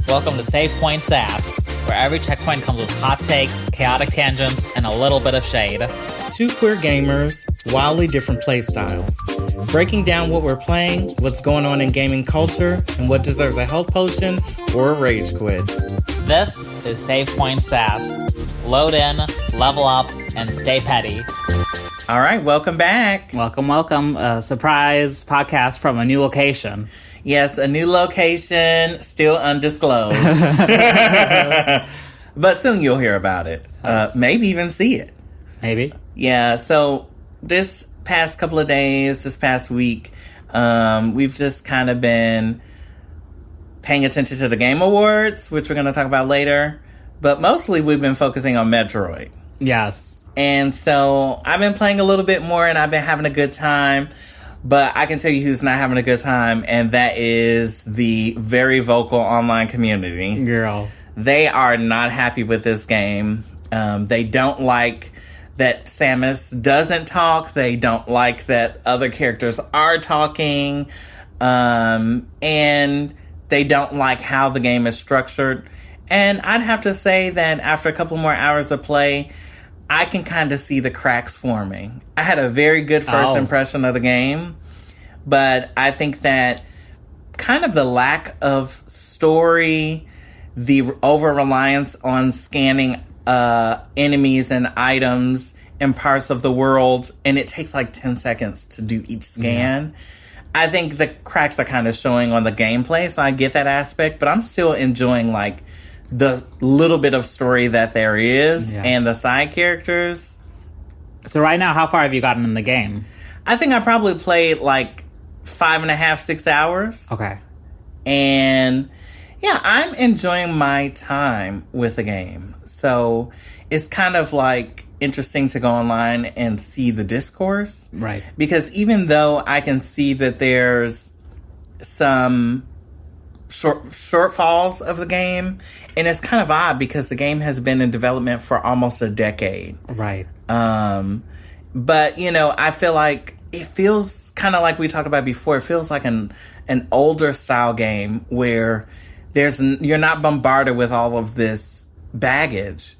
Welcome to Save Point Sass, where every checkpoint comes with hot takes, chaotic tangents, and a little bit of shade. Two queer gamers, wildly different play styles. Breaking down what we're playing, what's going on in gaming culture, and what deserves a health potion or a rage quit. This is Save Point Sass. Load in, level up, and stay petty. All right, welcome back. Welcome. A surprise podcast from a new location. Yes, a new location, still undisclosed. But soon you'll hear about it. Maybe even see it. Maybe. Yeah, so this past couple of days, this past week, we've just kind of been paying attention to the Game Awards, which we're going to talk about later. But mostly we've been focusing on Metroid. Yes. And so I've been playing a little bit more and I've been having a good time. But I can tell you who's not having a good time, and that is the very vocal online community. Girl. They are not happy with this game. They don't like that Samus doesn't talk. They don't like that other characters are talking. And they don't like how the game is structured. And I'd have to say that after a couple more hours of play, I can kind of see the cracks forming. I had a very good first impression of the game, but I think that kind of the lack of story, the over-reliance on scanning enemies and items in parts of the world, and it takes like 10 seconds to do each scan. Yeah. I think the cracks are kind of showing on the gameplay, so I get that aspect, but I'm still enjoying like the little bit of story that there is and the side characters. So right now, how far have you gotten in the game? I think I probably played like 5.5, 6 hours. Okay. And yeah, I'm enjoying my time with the game. So it's kind of like interesting to go online and see the discourse. Right. Because even though I can see that there's some shortfalls of the game, and it's kind of odd because the game has been in development for almost a decade. Right. But you know, I feel like it feels kind of like we talked about before. It feels like an older style game where you're not bombarded with all of this baggage.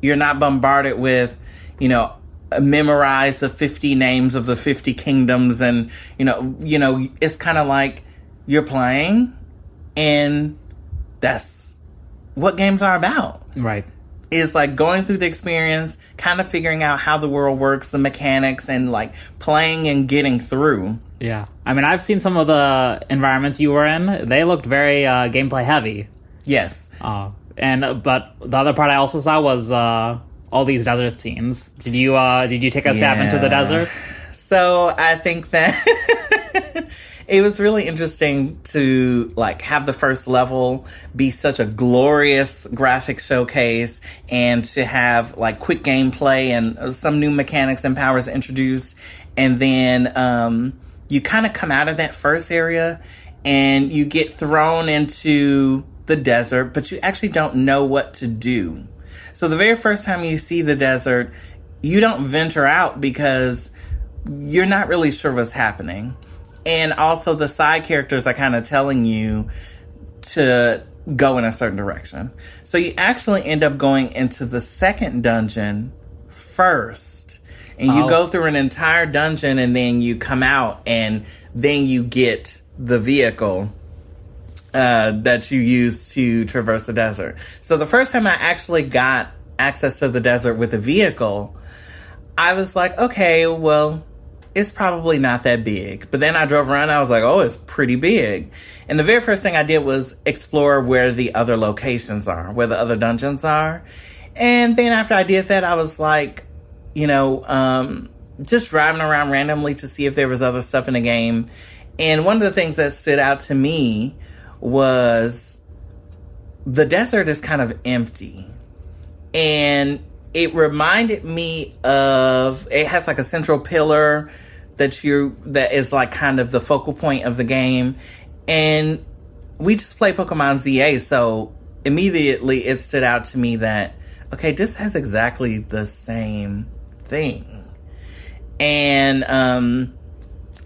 You're not bombarded with, memorize the 50 names of the 50 kingdoms, and you know, it's kind of like you're playing. And that's what games are about. Right. It's like going through the experience, kind of figuring out how the world works, the mechanics, and like playing and getting through. Yeah. I mean, I've seen some of the environments you were in. They looked very gameplay heavy. Yes. But the other part I also saw was all these desert scenes. Did you take a stab into the desert? So I think that it was really interesting to like have the first level be such a glorious graphic showcase, and to have like quick gameplay and some new mechanics and powers introduced. And then you kind of come out of that first area and you get thrown into the desert, but you actually don't know what to do. So the very first time you see the desert, you don't venture out because you're not really sure what's happening. And also the side characters are kind of telling you to go in a certain direction. So you actually end up going into the second dungeon first. And you go through an entire dungeon, and then you come out, and then you get the vehicle that you use to traverse the desert. So the first time I actually got access to the desert with a vehicle, I was like, okay, well, it's probably not that big. But then I drove around and I was like, oh, it's pretty big. And the very first thing I did was explore where the other locations are, where the other dungeons are. And then after I did that, I was like, just driving around randomly to see if there was other stuff in the game. And one of the things that stood out to me was the desert is kind of empty. And it reminded me of, it has like a central pillar that is like kind of the focal point of the game. And we just play Pokemon ZA, so immediately it stood out to me that, okay, this has exactly the same thing. And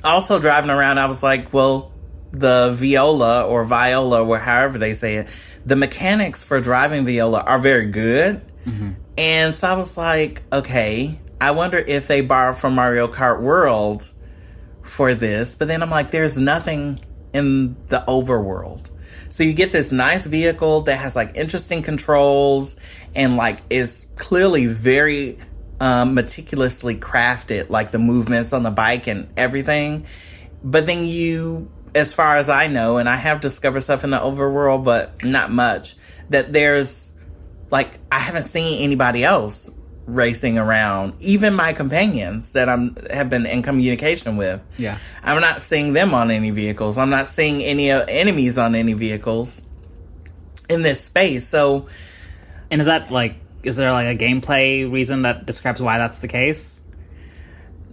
also driving around, I was like, well, the Viola or Viola, or however they say it, the mechanics for driving Viola are very good. Mm-hmm. And so I was like, okay, I wonder if they borrowed from Mario Kart World for this. But then I'm like, there's nothing in the overworld. So you get this nice vehicle that has like interesting controls and like is clearly very meticulously crafted, like the movements on the bike and everything. But then you, as far as I know, and I have discovered stuff in the overworld, but not much, that there's like, I haven't seen anybody else racing around, even my companions that have been in communication with. Yeah, I'm not seeing them on any vehicles. I'm not seeing any enemies on any vehicles in this space. So, and is there like a gameplay reason that describes why that's the case?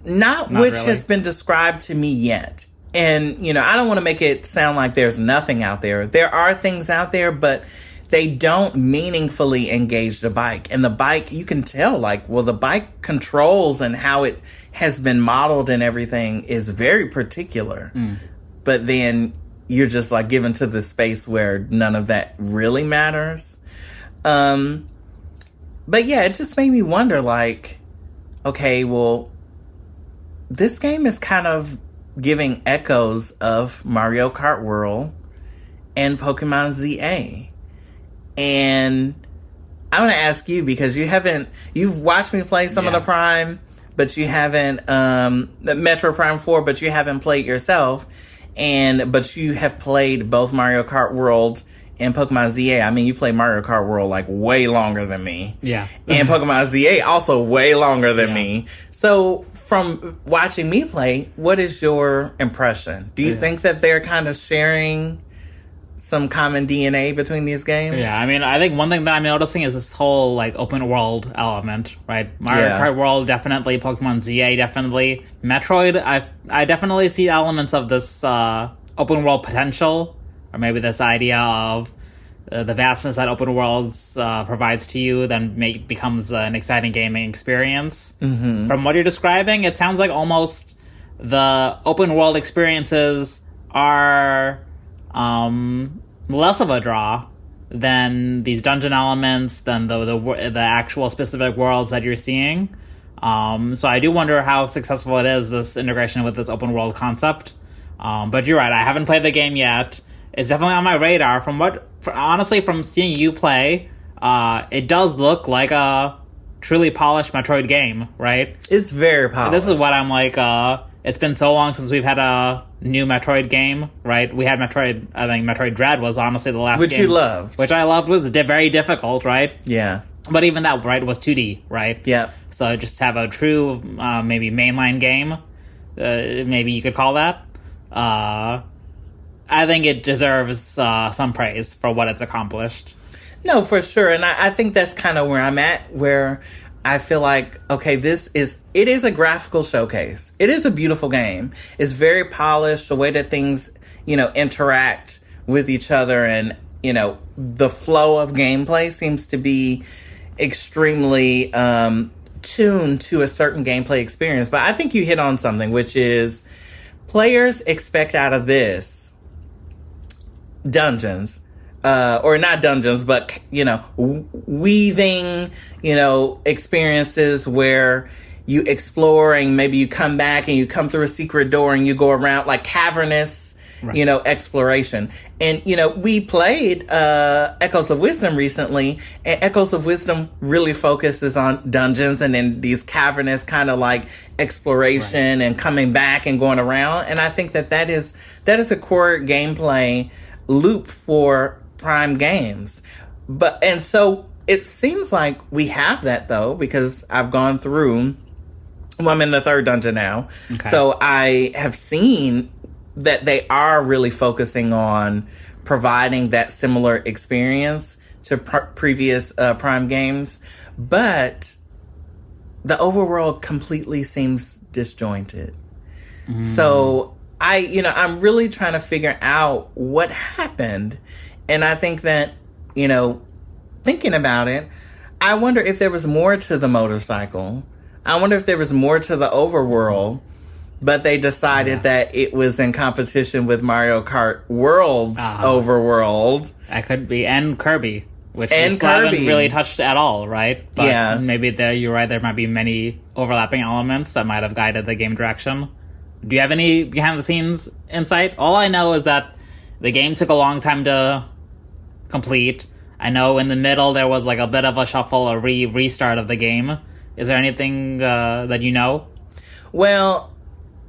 Not which really has been described to me yet. And, you know, I don't want to make it sound like there's nothing out there. There are things out there, but they don't meaningfully engage the bike. And the bike, you can tell, like, well, the bike controls and how it has been modeled and everything is very particular. But then you're just, like, given to the space where none of that really matters. But, yeah, it just made me wonder, like, okay, well, this game is kind of giving echoes of Mario Kart World and Pokemon ZA. And I'm going to ask you, because you've watched me play some of the Prime, but you haven't, the Metroid Prime 4, but you haven't played yourself. But you have played both Mario Kart World and Pokemon ZA. I mean, you played Mario Kart World like way longer than me. Yeah. And Pokemon ZA also way longer than me. So from watching me play, what is your impression? Do you think that they're kind of sharing some common DNA between these games? Yeah, I mean, I think one thing that I'm noticing is this whole, like, open world element, right? Mario Kart World, definitely. Pokemon ZA, definitely. Metroid, I definitely see elements of this open world potential, or maybe this idea of the vastness that open worlds provides to you then becomes an exciting gaming experience. Mm-hmm. From what you're describing, it sounds like almost the open world experiences are less of a draw than these dungeon elements, than the actual specific worlds that you're seeing. So I do wonder how successful it is, this integration with this open world concept. But you're right, I haven't played the game yet. It's definitely on my radar. Honestly, from seeing you play, it does look like a truly polished Metroid game, right? It's very polished. This is what I'm like, it's been so long since we've had a new Metroid game, right? We had Metroid, I think Metroid Dread was honestly the last game. Which you loved. Which I loved, was very difficult, right? Yeah. But even that, right, was 2D, right? Yeah. So just have a true, maybe mainline game, maybe you could call that. I think it deserves some praise for what it's accomplished. No, for sure. And I think that's kind of where I'm at, where I feel like, okay, it is a graphical showcase. It is a beautiful game. It's very polished, the way that things, interact with each other, and, the flow of gameplay seems to be extremely tuned to a certain gameplay experience. But I think you hit on something, which is players expect out of this dungeons, or not dungeons, but, weaving, experiences where you explore and maybe you come back and you come through a secret door and you go around, like cavernous, right, exploration. And, we played Echoes of Wisdom recently, and Echoes of Wisdom really focuses on dungeons and then these cavernous kind of like exploration, right, and coming back and going around. And I think that is a core gameplay loop for Prime games. And so it seems like we have that, though, because I've gone through, I'm in the third dungeon now. Okay. So I have seen that they are really focusing on providing that similar experience to previous Prime games. But the overworld completely seems disjointed. So I'm really trying to figure out what happened. And I think that, thinking about it, I wonder if there was more to the motorcycle. I wonder if there was more to the overworld but they decided that it was in competition with Mario Kart World's overworld. That could be, and Kirby, which we still haven't really touched at all, right? But maybe you're right, there might be many overlapping elements that might have guided the game direction. Do you have any behind-the-scenes insight? All I know is that the game took a long time to complete. I know in the middle there was like a bit of a shuffle, a restart of the game. Is there anything that you know? Well,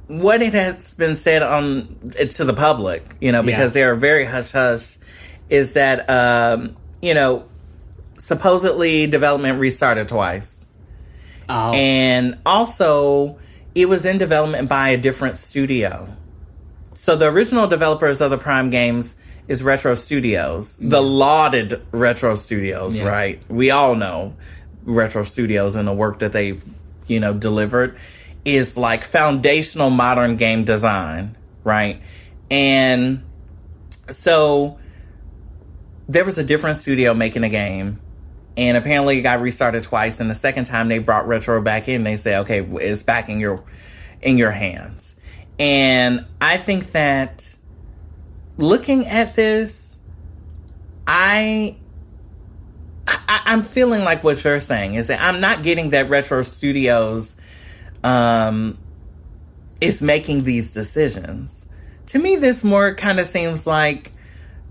what it has been said to the public, because they are very hush-hush, is that, supposedly development restarted twice. Oh. And also, it was in development by a different studio. So the original developers of the Prime games is Retro Studios. The lauded Retro Studios, right? We all know Retro Studios and the work that they've, delivered is like foundational modern game design, right? And so there was a different studio making a game, and apparently it got restarted twice, and the second time they brought Retro back in, they said, okay, it's back in your hands. And I think that looking at this, I'm feeling like what you're saying is that I'm not getting that Retro Studios is making these decisions. To me, this more kind of seems like,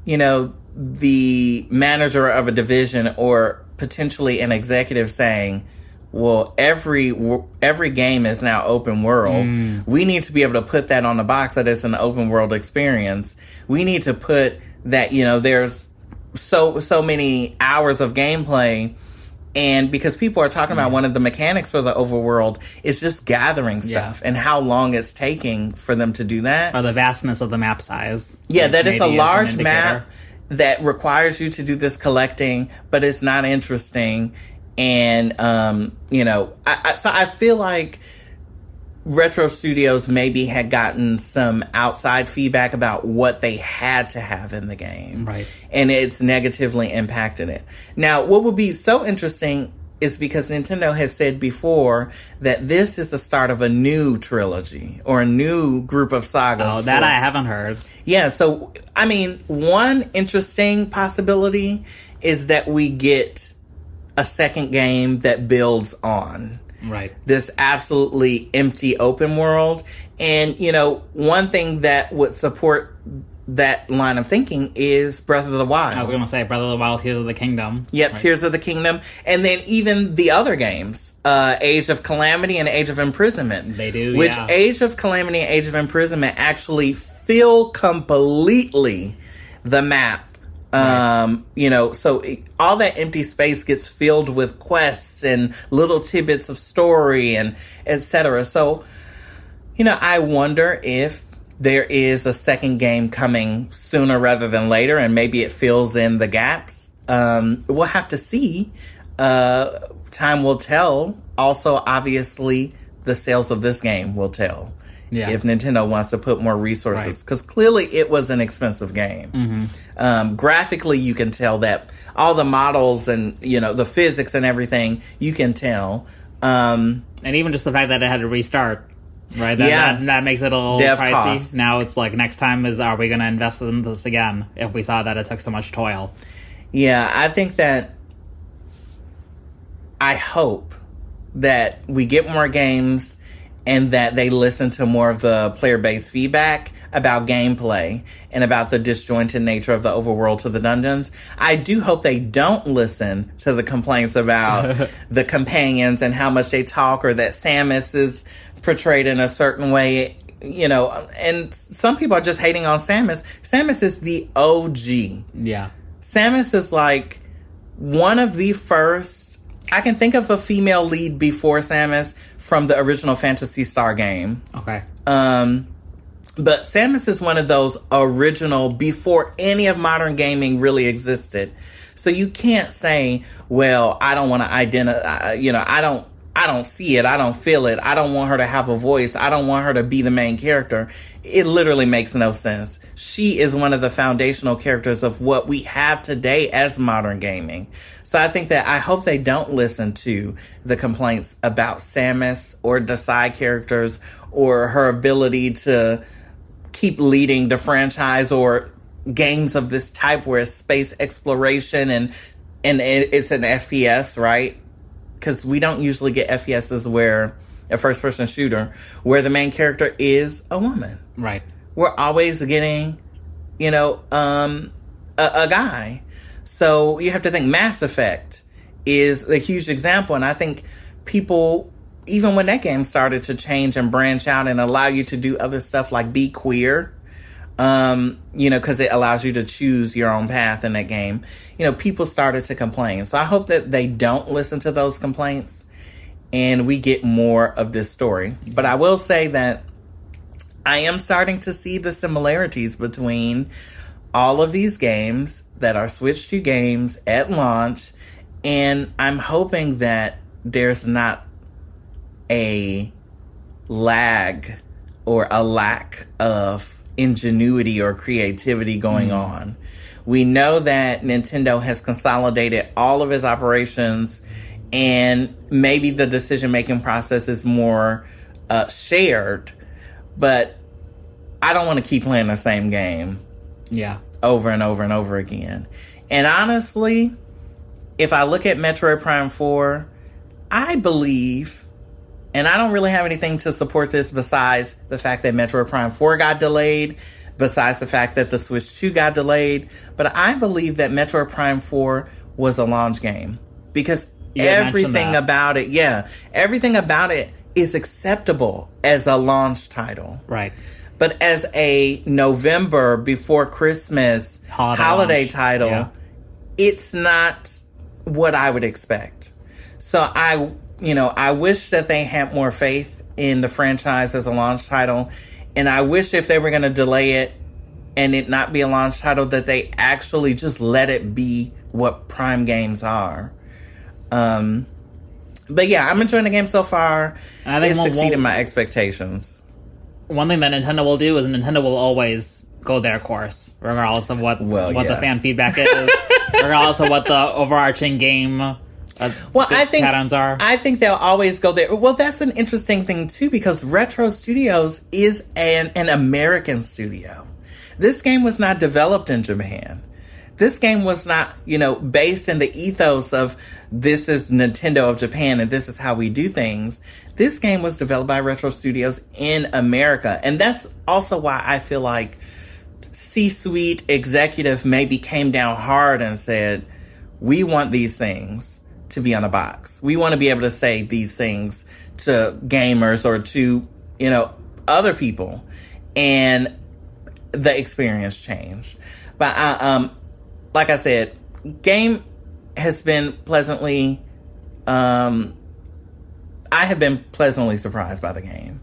the manager of a division or potentially an executive saying, well, every game is now open world. We need to be able to put that on the box that it's an open world experience. We need to put that, there's so many hours of gameplay. And because people are talking about one of the mechanics for the overworld is just gathering stuff and how long it's taking for them to do that. Or the vastness of the map size. Yeah, that it's a large map that requires you to do this collecting, but it's not interesting. And, so I feel like Retro Studios maybe had gotten some outside feedback about what they had to have in the game. Right. And it's negatively impacted it. Now, what would be so interesting is because Nintendo has said before that this is the start of a new trilogy or a new group of sagas. Oh, that I haven't heard. Yeah, so, one interesting possibility is that we get a second game that builds on this absolutely empty open world. And, one thing that would support that line of thinking is Breath of the Wild. I was going to say Breath of the Wild, Tears of the Kingdom. Yep, right. Tears of the Kingdom. And then even the other games, Age of Calamity and Age of Imprisonment. They do, Which Age of Calamity and Age of Imprisonment actually fill completely the map. So all that empty space gets filled with quests and little tidbits of story and etc. So, I wonder if there is a second game coming sooner rather than later, and maybe it fills in the gaps. We'll have to see. Time will tell. Also, obviously, the sales of this game will tell. Yeah. If Nintendo wants to put more resources. Because clearly it was an expensive game. Graphically, you can tell that all the models and, the physics and everything, you can tell. And even just the fact that it had to restart, right? That makes it a little pricey. Costs. Now it's like, next time are we going to invest in this again if we saw that it took so much toil? Yeah, I think that I hope that we get more games and that they listen to more of the player-based feedback about gameplay and about the disjointed nature of the overworld to the dungeons. I do hope they don't listen to the complaints about the companions and how much they talk, or that Samus is portrayed in a certain way, and some people are just hating on Samus. Samus is the OG. Yeah. Samus is like one of the first... I can think of a female lead before Samus from the original Phantasy Star game. Okay. But Samus is one of those original before any of modern gaming really existed. So you can't say, well, I don't want to identify, I don't see it. I don't feel it. I don't want her to have a voice. I don't want her to be the main character. It literally makes no sense. She is one of the foundational characters of what we have today as modern gaming. So I hope they don't listen to the complaints about Samus or the side characters or her ability to keep leading the franchise or games of this type where it's space exploration and it's an FPS, right? Because we don't usually get FPSs where a first-person shooter where the main character is a woman. Right. We're always getting, a guy. So you have to think Mass Effect is a huge example. And I think people, even when that game started to change and branch out and allow you to do other stuff like be queer, because it allows you to choose your own path in that game, people started to complain. So I hope that they don't listen to those complaints and we get more of this story. But I will say that I am starting to see the similarities between all of these games that are Switch 2 games at launch, and I'm hoping that there's not a lag or a lack of ingenuity or creativity going on. We know that Nintendo has consolidated all of its operations, and maybe the decision-making process is more shared, but I don't want to keep playing the same game over and over and over again. And honestly, if I look at Metroid Prime 4, I believe, and I don't really have anything to support this besides the fact that Metroid Prime 4 got delayed, besides the fact that the Switch 2 got delayed, but I believe that Metroid Prime 4 was a launch game. Because everything about it is acceptable as a launch title. Right. But as a November before Christmas holiday title, it's not what I would expect. So I wish that they had more faith in the franchise as a launch title. And I wish if they were going to delay it and it not be a launch title, that they actually just let it be what Prime games are. But yeah, I'm enjoying the game so far. And I think it's exceeded my expectations. One thing that Nintendo will do is Nintendo will always go their course, regardless of what the fan feedback is, regardless of what the overarching game patterns are. I think they'll always go there. Well, that's an interesting thing too, because Retro Studios is an American studio. This game was not developed in Japan. This game was not, based in the ethos of this is Nintendo of Japan and this is how we do things. This game was developed by Retro Studios in America. And that's also why I feel like C-suite executive maybe came down hard and said, we want these things to be on a box. We want to be able to say these things to gamers or to, other people. And the experience changed. But like I said, game has been pleasantly, I have been pleasantly surprised by the game.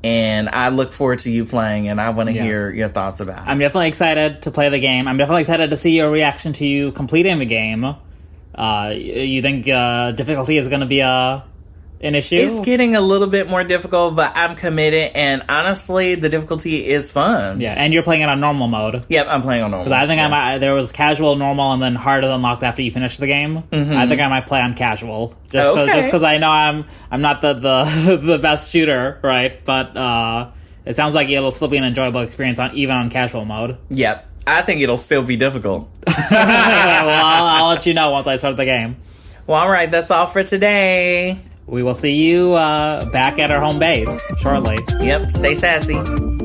And I look forward to you playing, and I want to hear your thoughts about it. I'm definitely excited to play the game. I'm definitely excited to see your reaction to you completing the game. You think difficulty is going to be an issue? It's getting a little bit more difficult, but I'm committed, and honestly, the difficulty is fun. Yeah, and you're playing it on normal mode. Yep, I'm playing on normal. Because I think there was casual, normal, and then hard unlocked after you finish the game. Mm-hmm. I think I might play on casual, just because I know I'm not the best shooter, right? But it sounds like it'll still be an enjoyable experience even on casual mode. Yep, I think it'll still be difficult. Well, I'll let you know once I start the game. Well, all right, that's all for today. We will see you back at our home base shortly. Yep, stay sassy.